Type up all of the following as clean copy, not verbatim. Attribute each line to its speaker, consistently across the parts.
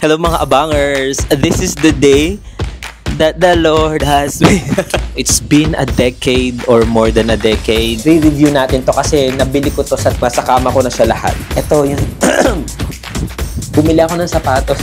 Speaker 1: Hello mga abangers! This is the day that the Lord has made. It's been a decade or more than a decade. Re-review natin to kasi nabili ko to sa kama ko na siya lahat. Ito yung bumili ako ng sapatos.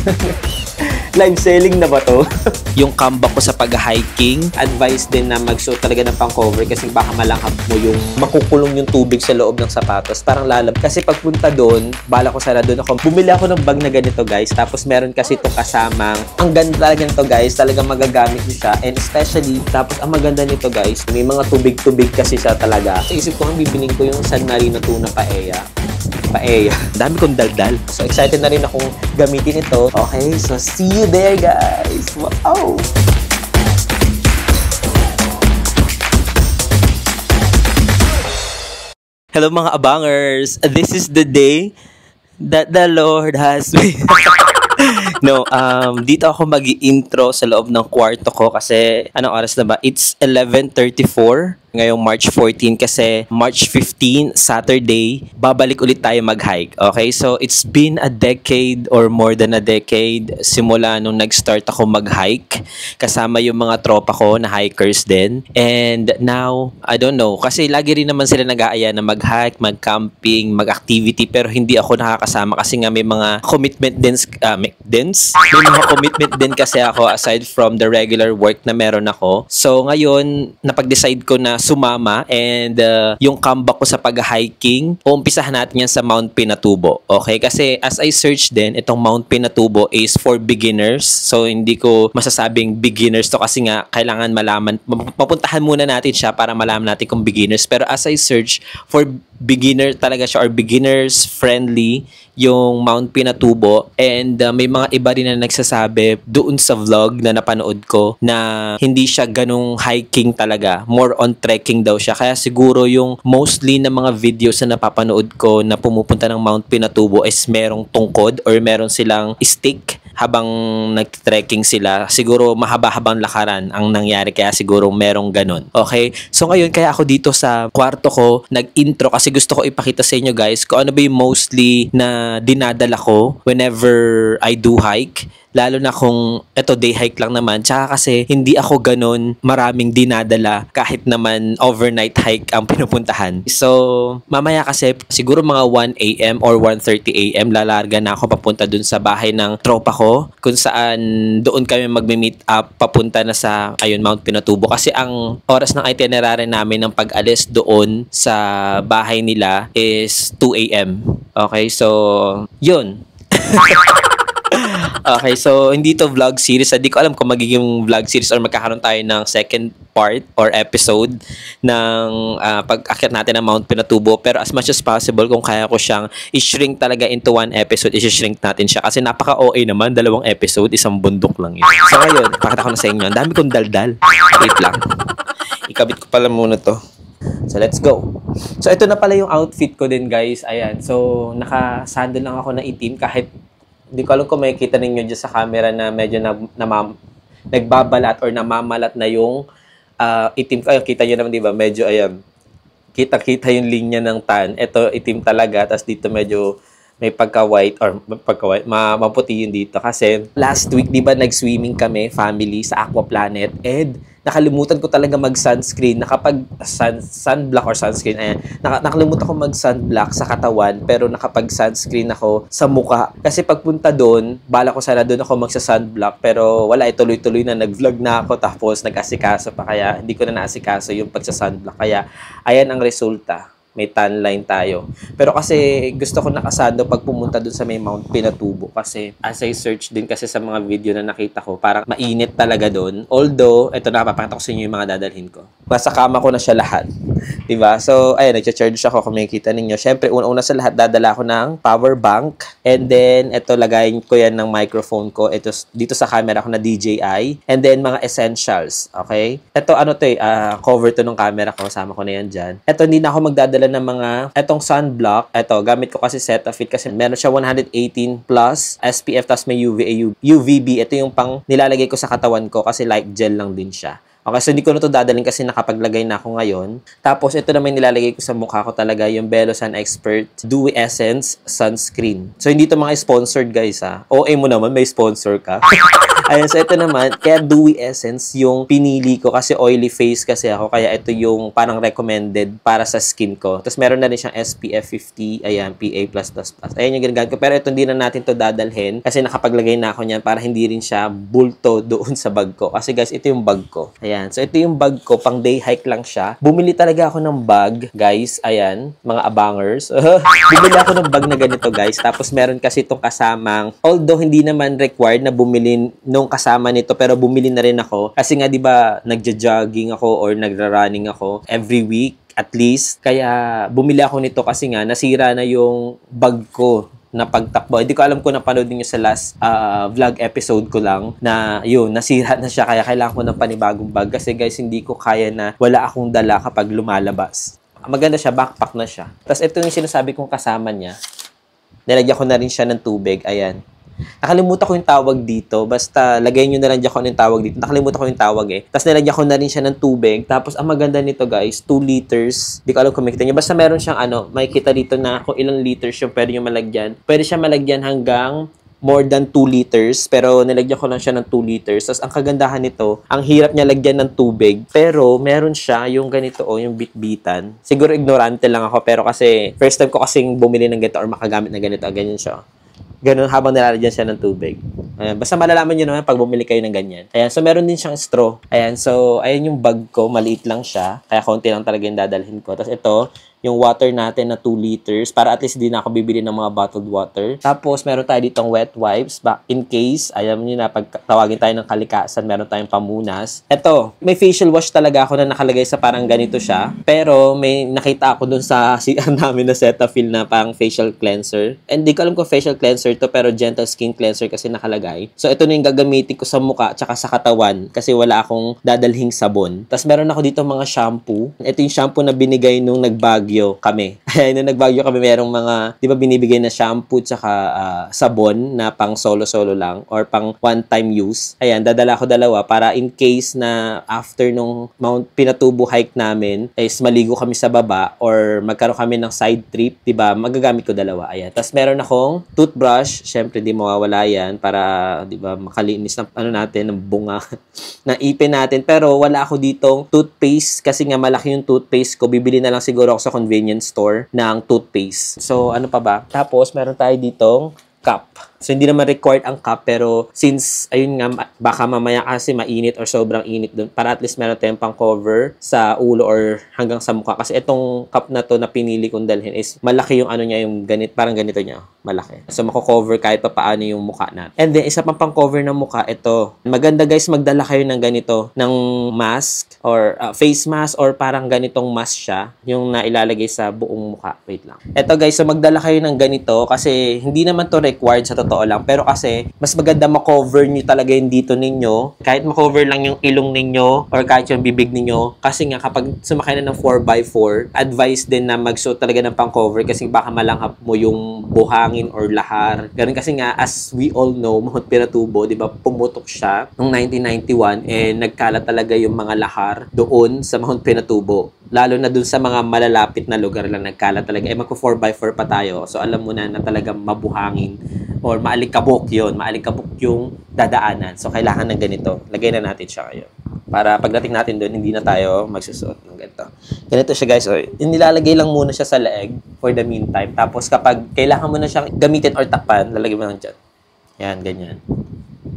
Speaker 1: Live selling na ba to? Yung comeback ko sa pag-hiking, advice din na magsuot talaga ng pang-cover kasi baka malanghap mo yung makukulong yung tubig sa loob ng sapatos. Parang lalab. Kasi pagpunta doon, bala ko sana doon ako. Bumili ako ng bag na ganito guys. Tapos meron kasi ito kasamang, ang ganda talaga nito guys. Talagang magagamit nyo siya. And especially, tapos ang maganda nito guys, may mga tubig-tubig kasi siya talaga. So isip ko ang bibiling ko yung San Marino Tuna Paella. Dami kong daldal. So, excited na rin akong gamitin ito. Okay, so see you there, guys. Wow! Hello, mga abangers. This is the day that the Lord has made. No, dito ako mag-i-intro sa loob ng kwarto ko kasi anong oras na ba? It's 11:34. Ngayong March 14 kasi March 15, Saturday, babalik ulit tayo mag-hike. Okay? So, it's been a decade or more than a decade simula nung nag-start ako mag-hike. Kasama yung mga tropa ko na hikers din. And now, I don't know. Kasi lagi rin naman sila nag-aaya na mag-hike, mag-camping, mag-activity. Pero hindi ako nakakasama kasi nga may mga commitment din. May mga commitment din kasi ako aside from the regular work na meron ako. So, ngayon, napag-decide ko na sumama and yung comeback ko sa pag-hiking, uumpisahan natin yan sa Mount Pinatubo. Okay? Kasi as I search din, itong Mount Pinatubo is for beginners. So, hindi ko masasabing beginners to kasi nga kailangan malaman. Mapuntahan muna natin siya para malaman natin kung beginners. Pero as I search for beginner talaga siya or beginners friendly yung Mount Pinatubo and may mga iba rin na nagsasabi doon sa vlog na napanood ko na hindi siya ganung hiking talaga, more on trekking daw siya. Kaya siguro yung mostly na mga videos na napapanood ko na pumupunta ng Mount Pinatubo is merong tungkod or meron silang stick habang nag-trekking sila. Siguro mahaba-habang lakaran ang nangyari kaya siguro merong ganun. Okay? So ngayon kaya ako dito sa kwarto ko nag-intro kasi gusto ko ipakita sa inyo guys kung ano ba yung mostly na dinadala ko whenever I do hike. Lalo na kung eto day hike lang naman. Tsaka kasi hindi ako ganun maraming dinadala kahit naman overnight hike ang pinupuntahan. So, mamaya kasi siguro mga 1 a.m. or 1:30 a.m. lalarga na ako papunta dun sa bahay ng tropa ko kung saan doon kami magme-meet up papunta na sa Mount Pinatubo. Kasi ang oras ng itinerary namin ng pag-alis doon sa bahay nila is 2 a.m. Okay, so yun. Okay, so hindi to vlog series. Hindi ko alam kung magiging vlog series or magkakaroon tayo ng second part or episode ng pag-akyat natin ng Mount Pinatubo. Pero as much as possible, kung kaya ko siyang i-shrink talaga into one episode, i-shrink natin siya. Kasi napaka-OA naman, 2 episode, isang bundok lang yun. So ngayon, pakita ko na sa inyo. Ang dami kong daldal. Wait lang. Ikabit ko pala muna to. So, let's go. So, ito na pala yung outfit ko din, guys. Ayan. So, naka-sandal lang ako na itim kahit hindi ko alam kung makikita ninyo dyan sa camera na medyo nagbabalat or namamalat na yung itim. Ay, kita nyo naman, di ba? Medyo, ayan. Kita-kita yung linya ng tan. Ito, itim talaga. Tapos dito medyo may pagka-white or maputi yun dito. Kasi last week, di ba, nag-swimming kami, family, sa Aqua Planet. And nakalimutan ko talaga mag-sunscreen. Sunblock or sunscreen. Ayan. Nakalimutan ko mag-sunblock sa katawan pero nakapag-sunscreen ako sa mukha. Kasi pagpunta doon, bala ko sana doon ako magsa-sunblock pero wala, tuloy-tuloy na nag-vlog na ako tapos nag-asikaso pa kaya hindi ko na naasikaso yung pagsa-sunblock. Kaya ayan ang resulta. May tan line tayo. Pero kasi gusto ko nakasando pag pumunta dun sa may Mount Pinatubo kasi as I search din kasi sa mga video na nakita ko, parang mainit talaga dun. Although, ito na, papakita ko sa inyo yung mga dadalhin ko. Nasa kama ko na siya lahat. Diba? So, ayun, nag-charge ako kung makikita ninyo. Siyempre, una-una sa lahat, dadala ko ng power bank. And then, ito, lagayin ko yan ng microphone ko. Ito, dito sa camera ko na DJI. And then, mga essentials. Okay? Ito, cover to ng camera ko. Kasama ko na yan dyan. Ito, hindi na ako magdadala ng mga, etong sunblock, gamit ko kasi Cetaphil kasi meron siya 118 plus SPF tas may UVA, UVB. Ito yung pang nilalagay ko sa katawan ko kasi light gel lang din siya. Okay, so hindi ko na to dadalhin kasi nakapaglagay na ako ngayon. Tapos, ito naman nilalagay ko sa mukha ko talaga, yung Belo Sun Expert Dewy Essence Sunscreen. So, hindi to mga sponsored, guys, ha. OA mo naman, may sponsor ka. Ayun, so ito naman, kaya Dewy Essence yung pinili ko kasi oily face kasi ako. Kaya ito yung parang recommended para sa skin ko. Tapos, meron na rin siyang SPF 50, ayan, PA+++. Ayan yung ginagamit ko. Pero ito, hindi na natin to dadalhin kasi nakapaglagay na ako niyan para hindi rin siya bulto doon sa bag ko. Kasi, guys, ito yung bag ko. Ayan. So, ito yung bag ko. Pang day hike lang siya. Bumili talaga ako ng bag, guys. Ayan. Mga abangers. Bumili ako ng bag na ganito, guys. Tapos, meron kasi itong kasamang, although hindi naman required na bumili nung kasama nito, pero bumili na rin ako. Kasi nga, di ba, nagja-jogging ako or nagra-running ako every week at least. Kaya, bumili ako nito kasi nga, nasira na yung bag ko na pagtakbo. Hindi ko alam kung napanood niyo sa last vlog episode ko lang na yun, nasira na siya kaya kailangan ko ng panibagong bag kasi guys, hindi ko kaya na wala akong dala kapag lumalabas. Maganda siya, backpack na siya. Tapos ito yung sinasabi kong kasama niya. Nilagyan ko na rin siya ng tubig. Ayan. Nakalimutan ko yung tawag dito. Basta, lagay nyo na lang dyan kung ano yung tawag dito. Nakalimutan ko yung tawag eh. Tapos, nilagyan ko na rin siya ng tubig. Tapos, ang maganda nito guys, 2 liters. Di ko alam kung makita nyo. Basta meron siyang makikita dito na kung ilang liters yung pwede nyo malagyan. Pwede siya malagyan hanggang more than 2 liters. Pero, nilagyan ko lang siya ng 2 liters. Tapos, ang kagandahan nito, ang hirap niya lagyan ng tubig. Pero, meron siya yung ganito yung bitbitan. Siguro, ignorante lang ako. Pero kasi, first time ko kasing bumili ng ganito or makagamit na ganito. Ganyan siya. Ganun habang nilalagyan siya ng tubig. Ayan, basta malalaman nyo naman pag bumili kayo ng ganyan. Ayan, so meron din siyang straw. Ayan, so ayan yung bag ko, maliit lang siya. Kaya konti lang talaga yung dadalhin ko. Tapos ito, yung water natin na 2 liters para at least hindi na ako bibili ng mga bottled water. Tapos, meron tayo ditong wet wipes in case, alam niyo na, pag tawagin tayo ng kalikasan, meron tayong pamunas. Ito, may facial wash talaga ako na nakalagay sa parang ganito siya. Pero, may nakita ako dun sa CR namin na Cetaphil na parang facial cleanser. And di ko alam kung facial cleanser to, pero gentle skin cleanser kasi nakalagay. So, ito na yung gagamitin ko sa muka tsaka sa katawan kasi wala akong dadalhing sabon. Tapos, meron ako dito mga shampoo. Ito yung shampoo na binigay nung nagbagyo kami. Nung nagbagyo kami, merong mga, di ba binibigay na shampoo tsaka sabon na pang solo-solo lang or pang one-time use. Ayan, dadala ko dalawa para in case na after nung Mount Pinatubo hike namin, is maligo kami sa baba or magkaroon kami ng side trip, di ba, magagamit ko dalawa. Ayan. Tapos meron akong toothbrush, syempre di mawawala yan para, di ba, makalinis ng natin, ng bunga, ng ipin natin. Pero wala ako ditong toothpaste kasi nga malaki yung toothpaste ko. Bibili na lang siguro ako sa convenience store ng toothpaste. So, ano pa ba? Tapos, meron tayo ditong cup. So, hindi naman required ang cup, pero since, ayun nga, baka mamaya kasi mainit or sobrang init dun, para at least meron tayong pang cover sa ulo or hanggang sa mukha. Kasi itong cup na to na pinili kong dalhin is malaki yung niya, yung parang ganito niya. Malaki. So, mako-cover kahit pa paano yung mukha natin. And then, isa pang cover ng mukha, ito. Maganda guys, magdala kayo ng ganito, ng mask or face mask or parang ganitong mask siya, yung nailalagay sa buong mukha. Wait lang. Ito guys, so magdala kayo ng ganito kasi hindi naman to required sa totoo lang. Pero kasi, mas maganda makover nyo talaga yung dito ninyo. Kahit makover lang yung ilong ninyo or kahit yung bibig ninyo. Kasi nga, kapag sumakay na ng 4x4, advice din na magsuot talaga ng pang-cover kasi baka malanghap mo yung buhangin or lahar. Ganun kasi nga, as we all know, Mount Pinatubo, di ba, pumutok siya noong 1991 nagkalat talaga yung mga lahar doon sa Mount Pinatubo. Lalo na doon sa mga malalapit na lugar lang nagkalat talaga. Magko 4x4 pa tayo. So, alam mo na talagang mabuhangin or maalikabok yun. Maalikabok yung dadaanan. So, kailangan ng ganito. Lagay na natin siya ngayon. Para pagdating natin doon, hindi na tayo magsusuot ng ganito. Ganito siya guys. Nilalagay lang muna siya sa leeg for the meantime. Tapos kapag kailangan mo na siyang gamitin or takpan, lalagay mo lang dyan. Yan, ganyan.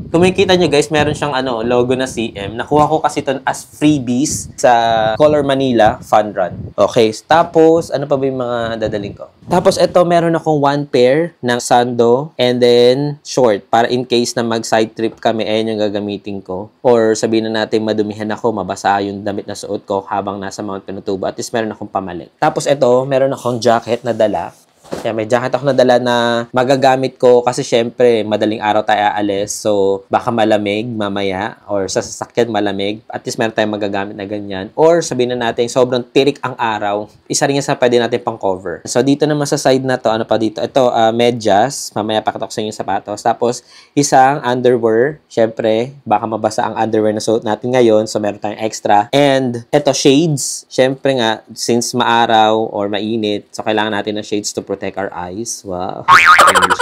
Speaker 1: Kung makikita nyo guys, meron siyang logo na CM. Nakuha ko kasi ito as freebies sa Color Manila Fun Run. Okay, tapos ano pa ba yung mga dadaling ko? Tapos ito, meron akong 1 pair ng sando and then short para in case na mag-side trip kami, ayan yung gagamitin ko. Or sabihin na natin madumihan ako, mabasa yung damit na suot ko habang nasa Mount Pinatubo. At least meron akong pamalit. Tapos ito, meron akong jacket na dala. Kaya may jacket ako nadala na magagamit ko kasi syempre madaling araw tayo aalis. So baka malamig mamaya or sa sasakyan malamig. At least meron tayong magagamit na ganyan. Or sabihin na natin sobrang tirik ang araw. Isa rin yan sa pwede natin pang cover. So dito naman sa side na to, ano pa dito? Ito, medyas. Mamaya pakita ko sa inyo yung sapatos. Tapos isang underwear. Syempre baka mabasa ang underwear na suot natin ngayon. So meron tayong extra. And ito, shades. Syempre nga, since maaraw or mainit, so kailangan natin ng shades to protect our eyes. Wow.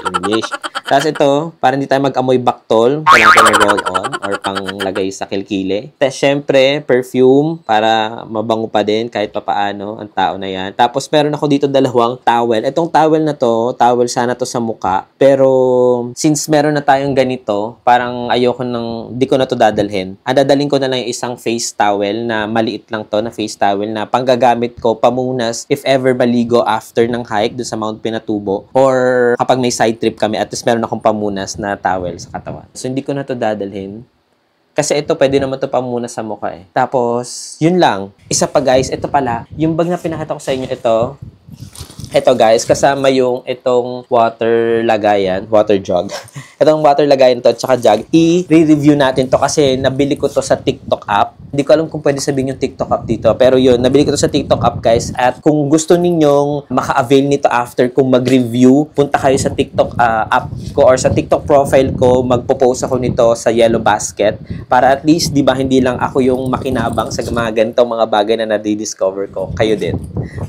Speaker 1: English. Tapos ito, para hindi tayo mag-amoy baktol, kailangan natin roll on or panglagay sa kilkili. Tapos syempre, perfume para mabango pa din kahit papaano ang tao na yan. Tapos meron ako dito dalawang towel. Itong towel na to, towel sana to sa muka. Pero since meron na tayong ganito, parang ayoko di ko na to dadalhin. Dadalhin ko na lang yung isang face towel na maliit lang to, na face towel na panggagamit ko pamunas if ever maligo after ng hike doon sa Mount Pinatubo or kapag may side trip kami, at least meron akong pamunas na towel sa katawan. So hindi ko na to dadalhin. Kasi ito, pwede naman to pamunas sa mukha eh. Tapos, yun lang. Isa pa guys, ito pala, yung bag na pinakita ko sa inyo, ito guys, kasama yung itong water lagayan, water jug. Itong water lagayan to at saka jug, i-review natin to kasi nabili ko to sa TikTok app. Hindi ko alam kung pwede sabihin yung TikTok app dito, pero yun, nabili ko to sa TikTok app guys. At kung gusto ninyong maka-avail nito after kung mag-review, punta kayo sa TikTok app ko or sa TikTok profile ko, magpo-post ako nito sa Yellow Basket para at least, di ba, hindi lang ako yung makinabang sa mga ganitong mga bagay na nadidiscover ko. Kayo din.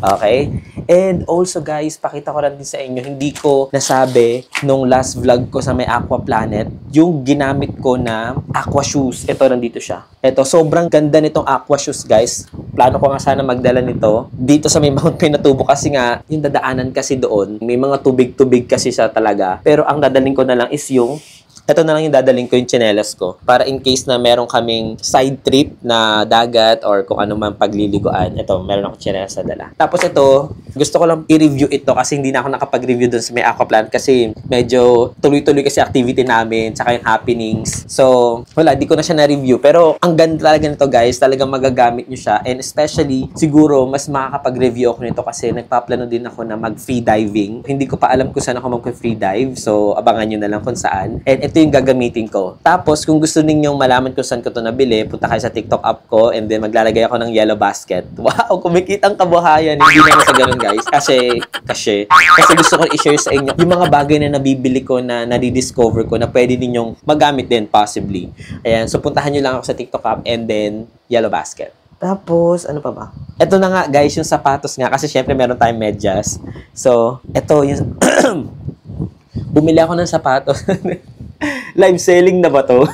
Speaker 1: Okay? And also guys, pakita ko lang din sa inyo, hindi ko nasabi nung last vlog ko sa may Aqua Planet, yung ginamit ko na aqua shoes. Ito, nandito siya. Ito, sobrang ganda nitong aqua shoes guys. Plano ko nga sana magdala nito dito sa may Mount Pinatubo kasi nga, yung dadaanan kasi doon, may mga tubig-tubig kasi siya talaga. Pero ang dadalhin ko na lang is ito na lang yung dadaling ko, yung tsinelas ko. Para in case na meron kaming side trip na dagat or kung ano man pagliliguan. Ito, meron akong tsinelas na dala. Tapos ito, gusto ko lang i-review ito kasi hindi na ako nakapag-review dun sa may Aquaplant kasi medyo tuloy-tuloy kasi activity namin tsaka yung happenings. So, wala, di ko na siya na-review. Pero ang ganda talaga nito guys, talagang magagamit nyo siya. And especially, siguro, mas makakapag-review ako nito kasi nagpaplano din ako na mag-free diving. Hindi ko pa alam kung saan ako mag-free dive. So, abangan nyo na lang kung saan. And ito yung gagamitin ko. Tapos, kung gusto ninyong malaman kung saan ko ito nabili, punta kayo sa TikTok app ko and then maglalagay ako ng Yellow Basket. Wow, kumikita ang kabuhayan. Hindi naman sa ganun, guys. Kasi gusto ko i-share sa inyo yung mga bagay na nabibili ko na nadi-discover ko na pwede ninyong magamit din, possibly. Ayan, so puntahan nyo lang ako sa TikTok app and then Yellow Basket. Tapos, ano pa ba? Ito na nga, guys, yung sapatos nga. Kasi syempre meron tayong medyas. So, ito yung... Bumili ako ng sapatos. Live selling na ba to?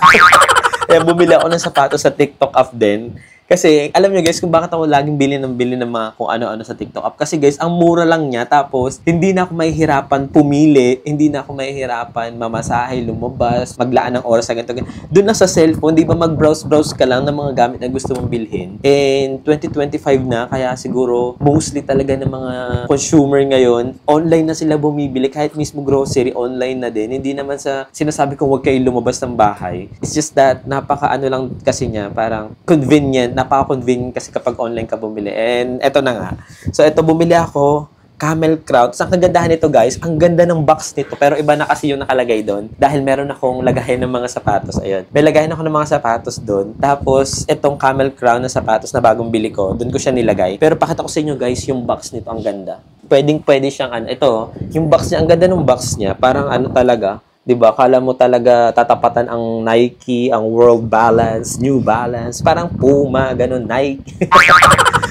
Speaker 1: Kaya bumili ako ng sapatos sa TikTok app din. Kasi, alam nyo guys, kung bakit ako laging bili ng mga kung ano-ano sa TikTok app. Kasi guys, ang mura lang niya. Tapos, hindi na ako mahihirapan pumili. Hindi na ako mahihirapan mamasahe, lumabas, maglaan ng oras sa ganito. Doon na sa cellphone, di ba mag-browse-browse ka lang ng mga gamit na gusto mong bilhin. And 2025 na, kaya siguro, mostly talaga ng mga consumer ngayon, online na sila bumibili. Kahit mismo grocery, online na din. Hindi naman sa sinasabi kong huwag kayo lumabas ng bahay. It's just that, napaka-ano lang kasi niya, parang convenient, napaka-convenient kasi kapag online ka bumili. And eto na nga. So, eto bumili ako, Camel Crown. So, ang kagandahan nito guys, ang ganda ng box nito. Pero iba na kasi yung nakalagay doon. Dahil meron akong lagayan ng mga sapatos. Ayun. May lagayan ako ng mga sapatos doon. Tapos, itong Camel Crown na sapatos na bagong bili ko, doon ko siya nilagay. Pero pakita ko sa inyo guys, yung box nito, ang ganda. Pwede siyang ito, yung box niya, ang ganda ng box niya. Parang ano talaga, 'di ba? Kala mo talaga tatapatan ang Nike, ang World Balance, New Balance, parang Puma, ganun, Nike.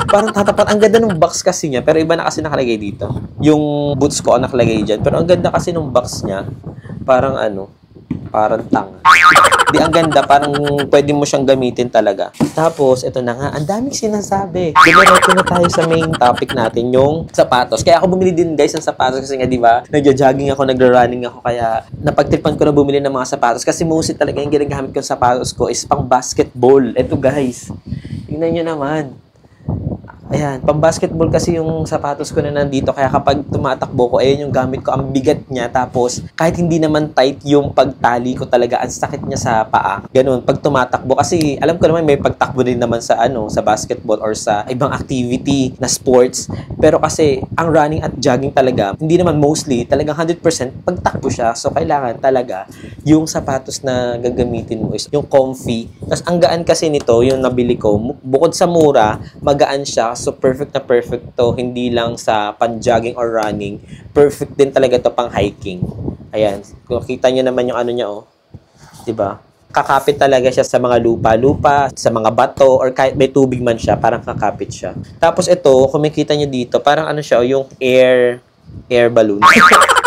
Speaker 1: Parang tatapat. Ang ganda ng box kasi niya, pero iba na kasi nakalagay dito. Yung boots ko ang nakalagay diyan, pero ang ganda kasi ng box niya. Parang parang tanga. Di, ang ganda, parang pwede mo siyang gamitin talaga. Tapos, ito na nga, ang daming sinasabi. Diretso na tayo sa main topic natin, yung sapatos. Kaya ako bumili din guys ng sapatos kasi nga, di ba, nagja-jogging ako, nagra-running ako, kaya napagtripan ko na bumili ng mga sapatos kasi mostly talaga yung ginagamit ko sapatos ko is pang basketball. Ito guys, tingnan nyo naman. Ayan, pang-basketball kasi yung sapatos ko na nandito. Kaya kapag tumatakbo ko, ayan yung gamit ko. Ang bigat niya. Tapos, kahit hindi naman tight yung pagtali ko talaga, ang sakit niya sa paa. Ganun, pag tumatakbo. Kasi, alam ko naman, may pagtakbo din naman sa, sa basketball or sa ibang activity na sports. Pero kasi, ang running at jogging talaga, hindi naman mostly, talagang 100% pagtakbo siya. So, kailangan talaga yung sapatos na gagamitin mo is yung comfy. Tapos, ang gaan kasi nito, yung nabili ko, bukod sa mura, magaan siya. So, perfect na perfect to. Hindi lang sa pan-jogging or running. Perfect din talaga to pang hiking. Ayan. Kung kita nyo naman yung ano niya, oh. Diba? Kakapit talaga siya sa mga lupa-lupa, sa mga bato, or kahit may tubig man siya, parang kakapit siya. Tapos ito, kung makita nyo dito, parang ano siya, yung air balloon.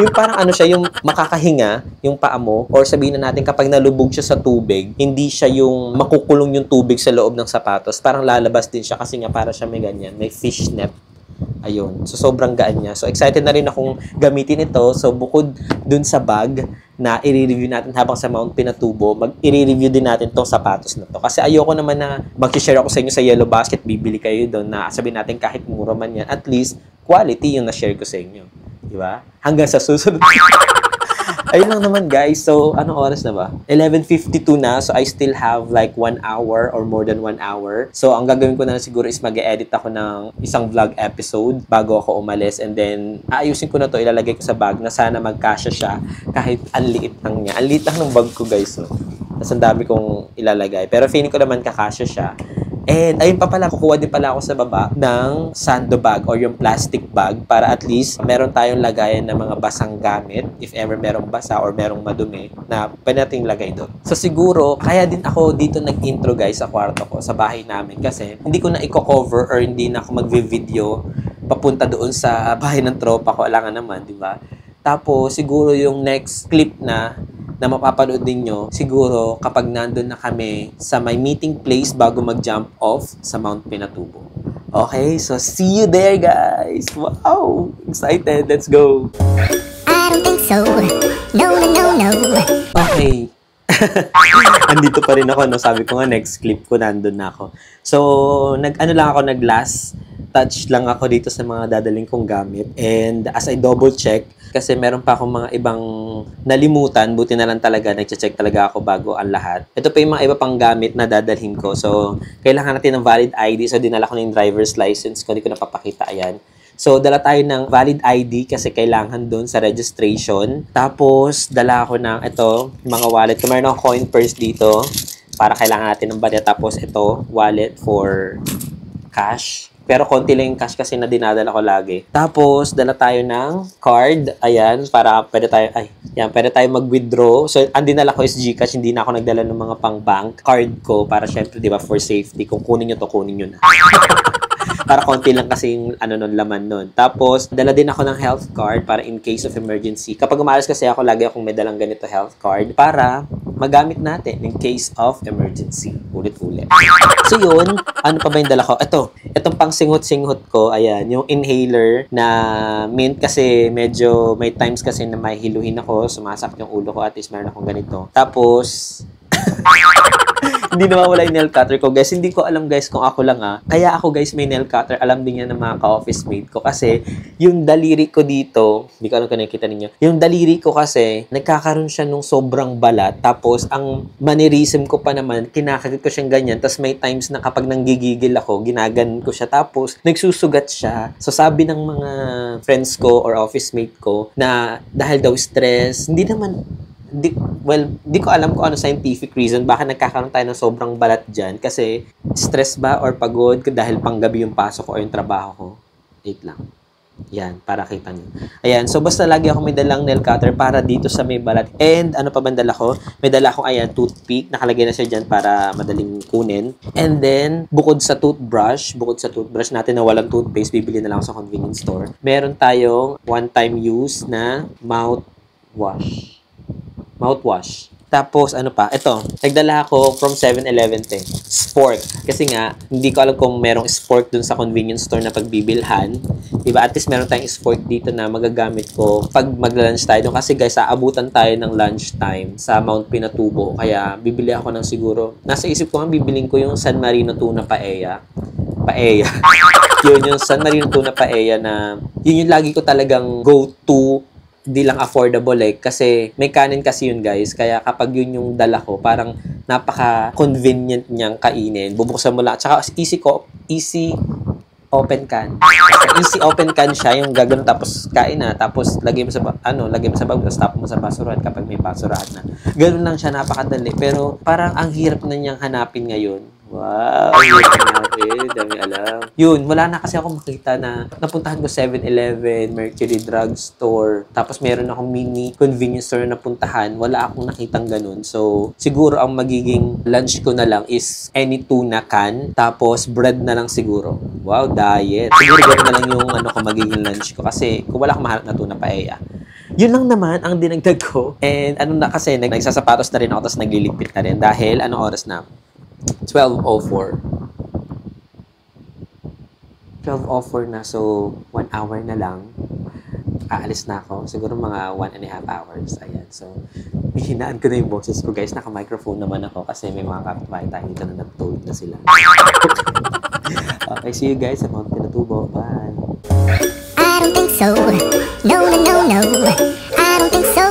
Speaker 1: Yung parang ano siya, yung makakahinga, yung paa mo, or sabihin na natin kapag nalubog siya sa tubig, hindi siya yung makukulong yung tubig sa loob ng sapatos. Parang lalabas din siya kasi nga para siya may ganyan, may fishnet. Ayun. So, sobrang gaan niya. So, excited na rin akong gamitin ito. So, bukod dun sa bag na i-review natin habang sa Mount Pinatubo, i-review din natin tong sapatos na to. Kasi ayoko naman na mag-share ako sa inyo sa Yellow Basket, bibili kayo doon na sabihin natin kahit mura man yan, at least quality yung na-share ko sa inyo. Diba? Hanggang sa susunod. Ayun lang naman guys. So, anong oras na ba? 11:52 na. So, I still have like 1 hour or more than 1 hour. So, ang gagawin ko na siguro is mag-edit ako ng isang vlog episode bago ako umalis. And then, aayusin ko na to. Ilalagay ko sa bag na sana magkasya siya kahit ang liit lang niya. Ang liit lang ng bag ko guys. So. Tapos ang dami kong ilalagay. Pero feeling ko naman kakasya siya. And ayun pa pala, kukuha din pala ako sa baba ng sandbag or yung plastic bag para at least meron tayong lagayan ng mga basang gamit if ever merong basa or merong madumi na pwede nating lagay doon. So siguro, kaya din ako dito nag-intro guys sa kwarto ko, sa bahay namin kasi hindi ko na i-cover or hindi na ako mag-video papunta doon sa bahay ng tropa ko. Alangan naman, di ba? Tapos siguro yung next clip na mapapanood ninyo, siguro kapag nandun na kami sa my meeting place bago mag-jump off sa Mount Pinatubo. Okay, so see you there guys! Wow! Excited! Let's go!
Speaker 2: I don't think so. No, no, no, no.
Speaker 1: Okay. Andito pa rin ako, no? Sabi ko nga, next clip ko, nandun na ako. So, nag-last touch lang ako dito sa mga dadaling kong gamit. And as I double check, kasi meron pa akong mga ibang nalimutan, buti na lang talaga, nag-check talaga ako bago ang lahat. Ito pa yung mga iba pang gamit na dadalhin ko. So, kailangan natin ng valid ID. So, dinala ko na yung driver's license ko, hindi ko napapakita, ayan. So, dala tayo ng valid ID kasi kailangan doon sa registration. Tapos, dala ako ng ito, mga wallet. Kung meron akong coin purse dito, para kailangan natin ng budget. Tapos, ito, wallet for cash. Pero konti lang yung cash kasi na dinadala ko lagi. Tapos, dala tayo ng card. Ayan, para pwede tayo mag-withdraw. So, ang dinala ko is GCash. Hindi na ako nagdala ng mga pang-bank card ko para syempre, di ba, for safety. Kung kunin nyo to, kunin nyo na. Para konti lang kasi yung laman nun. Tapos, dala din ako ng health card para in case of emergency. Kapag umalis kasi ako, lagi akong may dalang ganito health card para magamit natin in case of emergency. Ulit-ulit. So yun, ano pa ba yung dala ko? Itong pang singhot-singhot ko, ayan, yung inhaler na mint kasi medyo may times kasi na may hiluhin ako, sumasakit yung ulo ko, at least meron akong ganito. Tapos, hindi na mawala yung nail cutter ko. Guys, hindi ko alam guys kung ako lang Kaya ako guys may nail cutter. Alam din yan ng mga ka-office mate ko. Kasi yung daliri ko dito, hindi ko alam kung nakikita ninyo. Yung daliri ko kasi, nagkakaroon siya nung sobrang balat. Tapos, ang mannerism ko pa naman, kinakagat ko siyang ganyan. Tapos may times na kapag nanggigigil ako, ginagan ko siya. Tapos, nagsusugat siya. So, sabi ng mga friends ko or office mate ko na dahil daw stress, hindi ko alam kung ano scientific reason bakit nagkakaroon tayo ng sobrang balat dyan. Kasi stress ba or pagod dahil panggabi yung pasok ko o yung trabaho ko. Wait lang. Yan, para kita nyo. Ayan, so basta lagi ako may dalang nail cutter para dito sa may balat. And ano pa ba dala ko? May dala akong toothpick. Nakalagay na siya dyan para madaling kunin. And then, bukod sa toothbrush natin na walang toothpaste, bibili na lang sa convenience store. Meron tayong one-time use na mouthwash. Tapos, ano pa? Ito, nagdala ako from 7-Eleven spork. Kasi nga, hindi ko alam kung merong spork dun sa convenience store na pagbibilhan. Diba? At least meron tayong spork dito na magagamit ko pag magla-lunch tayo. Kasi guys, aabutan tayo ng lunch time sa Mount Pinatubo. Kaya, bibili ako ng siguro. Nasa isip ko nga, bibiling ko yung San Marino tuna paella. Yun, yung San Marino tuna paella na, yun yung lagi ko talagang go-to, di lang affordable kasi may kanin kasi yun guys, kaya kapag yun yung dala ko, parang napaka-convenient niyang kainin. Bubuksan mo lang, tsaka easy open can. Easy open can siya, yung gagawin tapos kain na, tapos lagay mo sa lagay mo sa bag, tapos tap mo sa basurahan kapag may basurahan na. Ganun lang siya, napakadali. Pero parang ang hirap na niyang hanapin ngayon. Wow, ang hirap hanapin, dami alam. Yun, wala na kasi ako makita na napuntahan ko 7-Eleven, Mercury Drugstore, tapos meron akong mini convenience store na napuntahan, wala akong nakitang ganun. So, siguro ang magiging lunch ko na lang is any tuna can, tapos bread na lang siguro. Wow, diet. Siguro gano'n na lang yung ko magiging lunch ko kasi kung wala akong mahanap na tuna paella. Yun lang naman ang dinagdag ko. And kasi nagsasapatos na rin ako tapos nagliligpit na rin dahil anong oras na? 12:04. 12:04 na, so 1 hour na lang. Aalis na ako. Siguro mga 1.5 hours. Ayan. So, hihinaan ko na yung boses ko, guys. Naka-microphone naman ako kasi may mga kapitbahay tayo dito na nag-toad na sila. Okay, see you guys sa Mount Pinatubo. Bye!
Speaker 2: I don't think so. No, no, no, no. I don't think so.